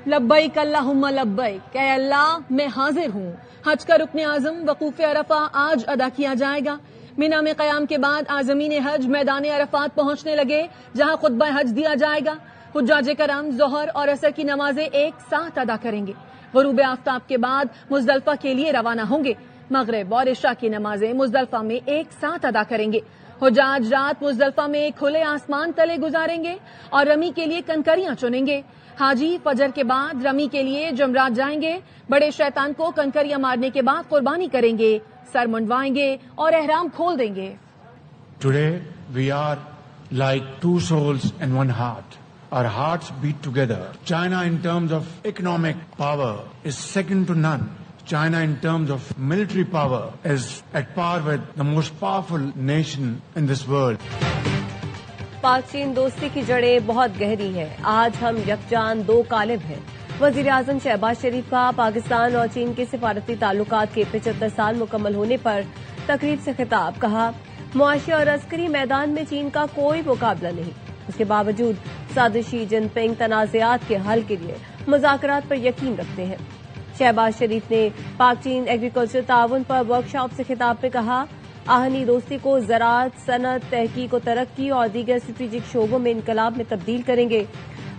لبیک اللہم لبیک، اے اللہ میں حاضر ہوں۔ حج کا رکن اعظم وقوف عرفہ آج ادا کیا جائے گا۔ مینا میں قیام کے بعد عازمین حج میدان عرفات پہنچنے لگے، جہاں خطبہ حج دیا جائے گا۔ حجاج کرام ظہر اور عصر کی نمازیں ایک ساتھ ادا کریں گے۔ غروب آفتاب کے بعد مزدلفہ کے لیے روانہ ہوں گے۔ مغرب اور عشاء کی نمازیں مزدلفہ میں ایک ساتھ ادا کریں گے۔ حجاج رات مزدلفہ میں کھلے آسمان تلے گزاریں گے اور رمی کے لیے کنکریاں چنیں گے۔ حاجی فجر کے بعد رمی کے لیے جمرات جائیں گے۔ بڑے شیطان کو کنکریاں مارنے کے بعد قربانی کریں گے، سر منڈوائیں گے اور احرام کھول دیں گے۔ Today we are like two souls and one heart. Our hearts beat together. China in terms of economic power is second to none. China in terms of military power is at par with the most powerful nation in this world. پاک چین دوستی کی جڑیں بہت گہری ہیں۔ آج ہم یکجان دو قالب ہیں۔ وزیر اعظم شہباز شریف کا پاکستان اور چین کے سفارتی تعلقات کے 75 سال مکمل ہونے پر تقریب سے خطاب۔ کہا، معاشی اور عسکری میدان میں چین کا کوئی مقابلہ نہیں۔ اس کے باوجود صدر شی جن پنگ تنازعات کے حل کے لیے مذاکرات پر یقین رکھتے ہیں۔ شہباز شریف نے پاک چین ایگریکلچر تعاون پر ورکشاپ سے خطاب میں کہا، آہنی دوستی کو زراعت، صنعت، تحقیق و ترقی اور دیگر اسٹریٹجک شعبوں میں انقلاب میں تبدیل کریں گے۔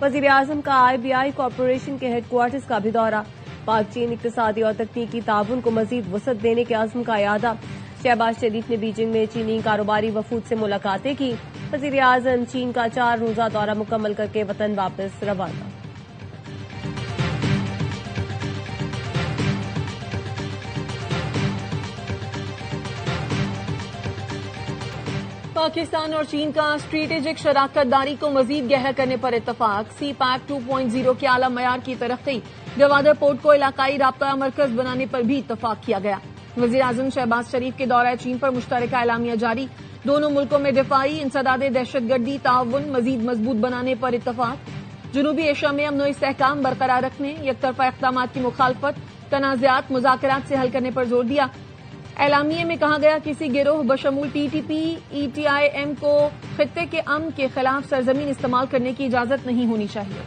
وزیر اعظم کا IBI کارپوریشن کے ہیڈ کوارٹرز کا بھی دورہ۔ پاک چین اقتصادی اور تکنیکی تعاون کو مزید وسعت دینے کے عزم کا اعادہ۔ شہباز شریف نے بیجنگ میں چینی کاروباری وفود سے ملاقاتیں کی۔ وزیر اعظم چین کا 4 روزہ دورہ مکمل کر کے وطن واپس روانہ۔ پاکستان اور چین کا اسٹریٹجک شراکت داری کو مزید گہرا کرنے پر اتفاق۔ سی پیک 2.0 کے اعلی معیار کی ترقی۔ گوادر پورٹ کو علاقائی رابطہ مرکز بنانے پر بھی اتفاق کیا گیا۔ وزیر اعظم شہباز شریف کے دورہ چین پر مشترکہ اعلامیہ جاری۔ دونوں ملکوں میں دفاعی، انسداد دہشت گردی تعاون مزید مضبوط بنانے پر اتفاق۔ جنوبی ایشیا میں امن و استحکام برقرار رکھنے، یک طرفہ اقدامات کی مخالفت، تنازعات مذاکرات سے حل کرنے پر زور دیا۔ اعلامیے میں کہا گیا، کسی گروہ بشمول TTP ETIM کو خطے کے امن کے خلاف سرزمین استعمال کرنے کی اجازت نہیں ہونی چاہیے۔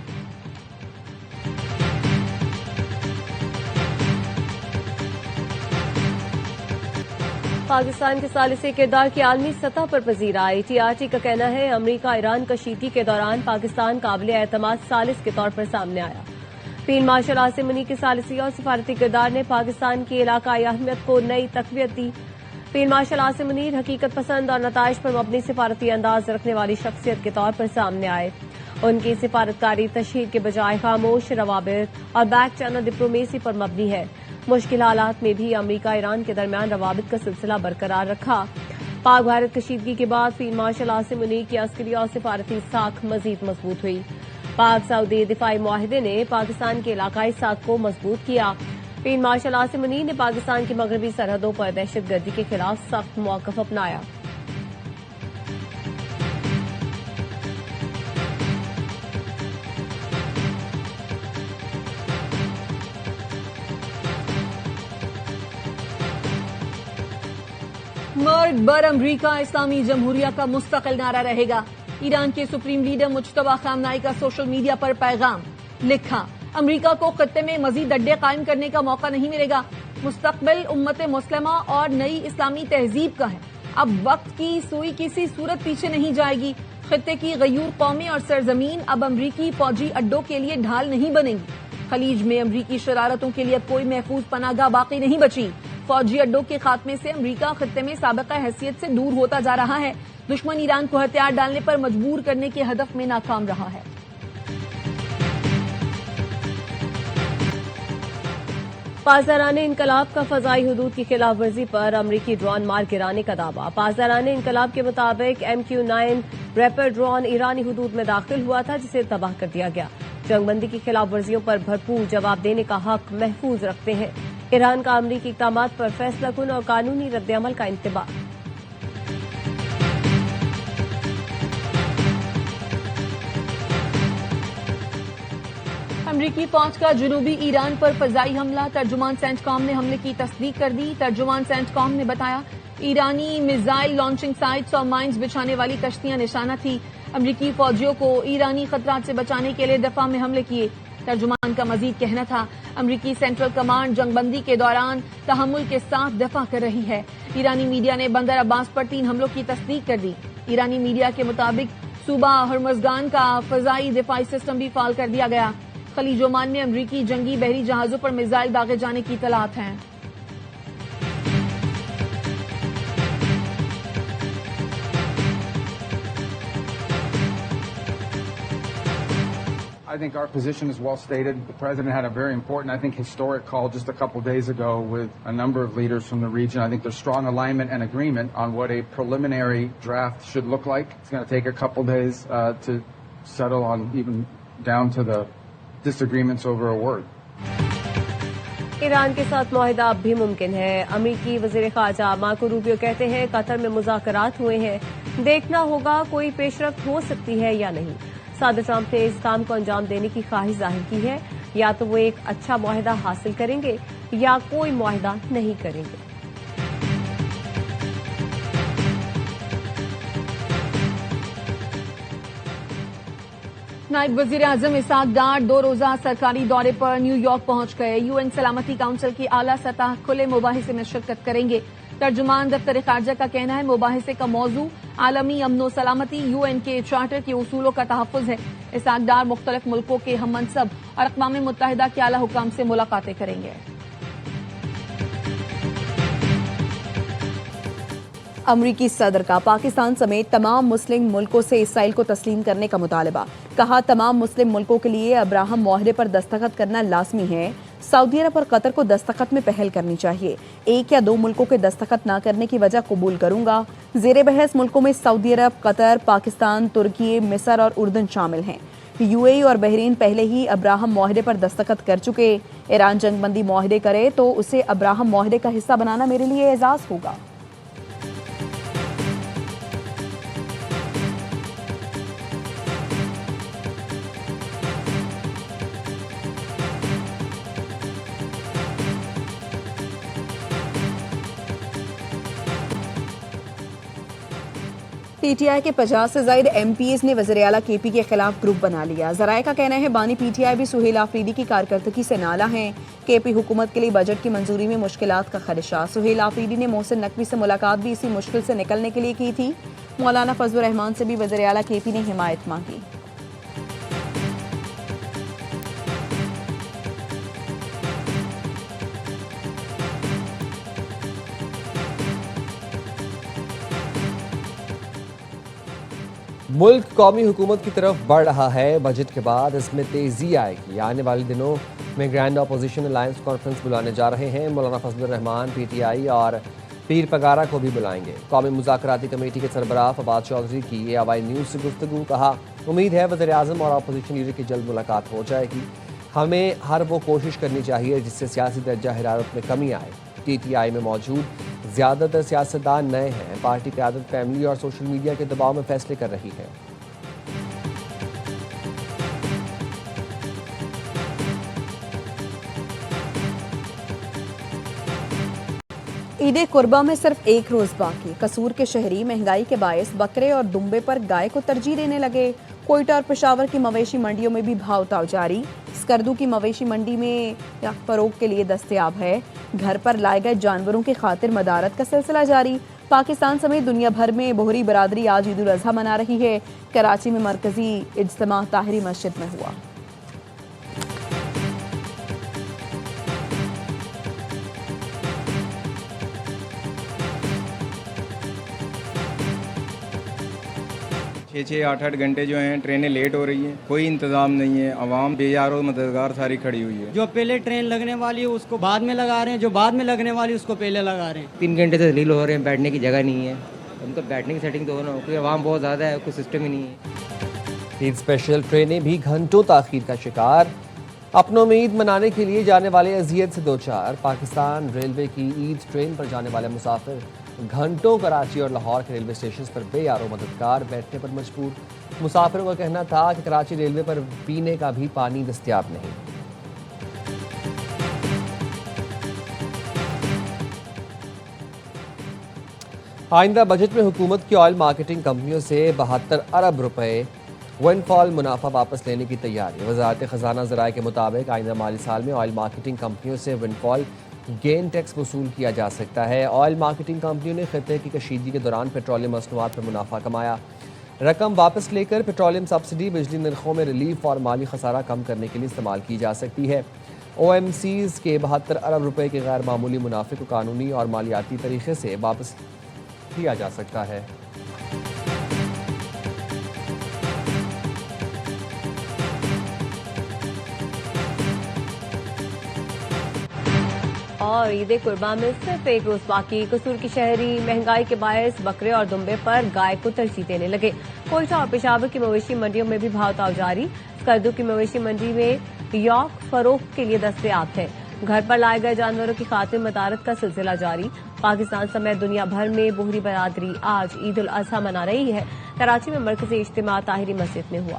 پاکستان کے ثالث کردار کی عالمی سطح پر پذیرائی۔ TRT کا کہنا ہے، امریکہ ایران کشیدگی کے دوران پاکستان قابل اعتماد ثالث کے طور پر سامنے آیا۔ فیلڈ مارشل عاصم منیع کی ثالثی اور سفارتی کردار نے پاکستان کی علاقائی اہمیت کو نئی تقویت دی۔ فیلڈ مارشل عاصم منیع حقیقت پسند اور نتائج پر مبنی سفارتی انداز رکھنے والی شخصیت کے طور پر سامنے آئے۔ ان کی سفارتکاری تشہیر کے بجائے خاموش روابط اور بیک چینل ڈپلومیسی پر مبنی ہے۔ مشکل حالات میں بھی امریکہ ایران کے درمیان روابط کا سلسلہ برقرار رکھا۔ پاک بھارت کشیدگی کے بعد فیلڈ مارشل عاصم منیع کی عسکری اور سفارتی ساکھ مزید مضبوط ہوئی۔ پاک سعودی دفاعی معاہدے نے پاکستان کے علاقائی ساکھ کو مضبوط کیا۔ فیلڈ مارشل عاصم منیع نے پاکستان کی مغربی سرحدوں پر دہشت گردی کے خلاف سخت موقف اپنایا۔ مرد بر امریکہ اسلامی جمہوریہ کا مستقل نعرہ رہے گا۔ ایران کے سپریم لیڈر مجتبی خامنہئی کا سوشل میڈیا پر پیغام۔ لکھا، امریکہ کو خطے میں مزید اڈے قائم کرنے کا موقع نہیں ملے گا۔ مستقبل امت مسلمہ اور نئی اسلامی تہذیب کا ہے۔ اب وقت کی سوئی کسی صورت پیچھے نہیں جائے گی۔ خطے کی غیور قومیں اور سرزمین اب امریکی فوجی اڈوں کے لیے ڈھال نہیں بنیں گی۔ خلیج میں امریکی شرارتوں کے لیے کوئی محفوظ پناہ گاہ باقی نہیں بچی۔ فوجی اڈوں کے خاتمے سے امریکہ خطے میں سابقہ حیثیت سے دور ہوتا جا رہا ہے۔ دشمن ایران کو ہتھیار ڈالنے پر مجبور کرنے کے ہدف میں ناکام رہا ہے۔ پاسداران انقلاب کا فضائی حدود کی خلاف ورزی پر امریکی ڈرون مار گرانے کا دعویٰ۔ پاسداران انقلاب کے مطابق MQ-9 ریپر ڈرون ایرانی حدود میں داخل ہوا تھا، جسے تباہ کر دیا گیا۔ جنگ بندی کی خلاف ورزیوں پر بھرپور جواب دینے کا حق محفوظ رکھتے ہیں۔ ایران کا امریکی اقدامات پر فیصلہ کن اور قانونی رد عمل کا انتباہ۔ امریکی فوج کا جنوبی ایران پر فضائی حملہ۔ ترجمان سینٹ کام نے حملے کی تصدیق کر دی۔ ترجمان سینٹ کام نے بتایا، ایرانی میزائل لانچنگ سائٹس اور مائنز بچھانے والی کشتیاں نشانہ تھی۔ امریکی فوجیوں کو ایرانی خطرات سے بچانے کے لیے دفاع میں حملے کیے۔ ترجمان کا مزید کہنا تھا امریکی سینٹرل کمانڈ جنگ بندی کے دوران تحمل کے ساتھ دفاع کر رہی ہے۔ ایرانی میڈیا نے بندر عباس پر 3 حملوں کی تصدیق کر دی۔ ایرانی میڈیا کے مطابق صوبہ ہرمزگان کا فضائی دفاعی سسٹم بھی فعال کر دیا گیا۔ خلیج عمان میں امریکی جنگی بحری جہازوں پر میزائل داغے جانے کی اطلاعات ہیں۔ I think our position is well stated. The President had a very important, I think, historic call just a couple days ago with a number of leaders from the region. I think there's strong alignment and agreement on what a preliminary draft should look like. It's going to take a couple days to settle on even down to the disagreements over a word. Iran کے ساتھ معاہدہ اب بھی ممکن ہے۔ امریکی وزیر خارجہ مارکو روبیو کہتے ہیں قطر میں مذاکرات ہوئے ہیں، دیکھنا ہوگا کوئی پیش رفت ہو سکتی ہے یا نہیں۔ صدر ٹرمپ نے اس کام کو انجام دینے کی خواہش ظاہر کی ہے، یا تو وہ ایک اچھا معاہدہ حاصل کریں گے یا کوئی معاہدہ نہیں کریں گے۔ نائب وزیر اعظم اسحاق ڈار 2 روزہ سرکاری دورے پر نیو یارک پہنچ گئے۔ UN سلامتی کونسل کی اعلیٰ سطح کھلے مباحثے میں شرکت کریں گے۔ ترجمان دفتر خارجہ کا کہنا ہے مباحثے کا موضوع عالمی امن و سلامتی UN کے چارٹر کے اصولوں کا تحفظ ہے۔ اسحاق ڈار مختلف ملکوں کے ہم منصب اور اقوام متحدہ کے اعلیٰ حکام سے ملاقاتیں کریں گے۔ امریکی صدر کا پاکستان سمیت تمام مسلم ملکوں سے اسرائیل کو تسلیم کرنے کا مطالبہ۔ کہا تمام مسلم ملکوں کے لیے ابراہم معاہدے پر دستخط کرنا لازمی ہے۔ سعودی عرب اور قطر کو دستخط میں پہل کرنی چاہیے۔ 1 یا 2 ملکوں کے دستخط نہ کرنے کی وجہ قبول کروں گا۔ زیر بحث ملکوں میں سعودی عرب، قطر، پاکستان، ترکی، مصر اور اردن شامل ہیں۔ UAE اور بحرین پہلے ہی ابراہم معاہدے پر دستخط کر چکے۔ ایران جنگ بندی معاہدے کرے تو اسے ابراہم معاہدے کا حصہ بنانا میرے لیے اعزاز ہوگا۔ PTI کے 50 سے زائد MPs نے وزیراعلیٰ KP کے خلاف گروپ بنا لیا۔ ذرائع کا کہنا ہے بانی PTI بھی سہیل آفریدی کی کارکردگی سے نالاں ہیں۔ KP حکومت کے لیے بجٹ کی منظوری میں مشکلات کا خدشہ۔ سہیل آفریدی نے محسن نقوی سے ملاقات بھی اسی مشکل سے نکلنے کے لیے کی تھی۔ مولانا فضل الرحمان سے بھی وزیراعلیٰ KP نے حمایت مانگی۔ ملک قومی حکومت کی طرف بڑھ رہا ہے۔ بجٹ کے بعد اس میں تیزی آئے گی۔ آنے والے دنوں میں گرینڈ اپوزیشن الائنس کانفرنس بلانے جا رہے ہیں۔ مولانا فضل الرحمان PTI اور پیر پگارا کو بھی بلائیں گے۔ قومی مذاکراتی کمیٹی کے سربراہ فواد چودھری کی AY نیوز سے گفتگو۔ کہا امید ہے وزیر اعظم اور اپوزیشن لیڈر کی جلد ملاقات ہو جائے گی۔ ہمیں ہر وہ کوشش کرنی چاہیے جس سے سیاسی درجہ حرارت میں کمی آئے۔ TTI میں موجود زیادہ تر سیاستدان نئے ہیں۔ پارٹی قیادت فیملی اور سوشل میڈیا کے دباؤ میں فیصلے کر رہی ہے۔ عید قربہ میں صرف 1 روز باقی۔ قصور کے شہری مہنگائی کے باعث بکرے اور دمبے پر گائے کو ترجیح دینے لگے۔ کوئٹہ اور پشاور کی مویشی منڈیوں میں بھی بھاؤ تاؤ جاری۔ اسکردو کی مویشی منڈی میں فروغ کے لیے دستیاب ہے۔ گھر پر لائے گئے جانوروں کی خاطر مدارت کا سلسلہ جاری۔ پاکستان سمیت دنیا بھر میں بوہری برادری آج عید الاضحیٰ منا رہی ہے۔ کراچی میں مرکزی اجتماع طاہری مسجد میں ہوا۔ چھ 8 گھنٹے جو ہیں ٹرینیں لیٹ ہو رہی ہیں، کوئی انتظام نہیں ہے، عوام بے یار و مددگار ساری کھڑی ہوئی ہے۔ جو پہلے ٹرین لگنے والی ہے اس کو بعد میں لگا رہے ہیں، جو بعد میں لگنے والی اس کو پہلے لگا رہے ہیں۔ 3 گھنٹے سے دلیل ہو رہے ہیں، بیٹھنے کی جگہ نہیں ہے۔ ان کو بیٹھنے کی سیٹنگ تو ہونا، کیونکہ عوام بہت زیادہ ہے، کوئی سسٹم ہی نہیں ہے۔ 3 اسپیشل ٹرینیں بھی گھنٹوں تاخیر کا شکار۔ اپنوں میں عید منانے کے لیے جانے والے اذیت سے دوچار۔ پاکستان ریلوے کی عید ٹرین پر جانے والے مسافر گھنٹوں کراچی اور لاہور کے ریلوے اسٹیشن پر بے یار و مددگار بیٹھنے پر مجبور۔ مسافروں کا کہنا تھا کہ کراچی ریلوے پر پینے کا بھی پانی دستیاب نہیں۔ آئندہ بجٹ میں حکومت کی آئل مارکیٹنگ کمپنیوں سے 72 ارب روپے ون فال منافع واپس لینے کی تیاری. وزارت خزانہ ذرائع کے مطابق آئندہ مالی سال میں آئل مارکیٹنگ کمپنیوں سے ون فال گین ٹیکس وصول کیا جا سکتا ہے. آئل مارکیٹنگ کمپنیوں نے خطے کی کشیدگی کے دوران پیٹرولیم مصنوعات پر منافع کمایا. رقم واپس لے کر پیٹرولیم سبسڈی بجلی نرخوں میں ریلیف اور مالی خسارہ کم کرنے کے لیے استعمال کی جا سکتی ہے. او ایم سیز کے 72 ارب روپے کے غیر معمولی منافع کو قانونی اور مالیاتی طریقے سے واپس کیا جا سکتا ہے. اور عید قربان میں صرف ایک روز باقی. قصور کی شہری مہنگائی کے باعث بکرے اور دمبے پر گائے کو ترجیح دینے لگے. کوئٹہ اور پشاور کی مویشی منڈیوں میں بھی بھاؤ تاؤ جاری. اسکردو کی مویشی منڈی میں یوک فروخت کے لیے دستیاب ہے. گھر پر لائے گئے جانوروں کی خاطر مدارت کا سلسلہ جاری. پاکستان سمیت دنیا بھر میں بوہری برادری آج عید الاضحیٰ منا رہی ہے. کراچی میں مرکزی اجتماع طاہری مسجد میں ہوا.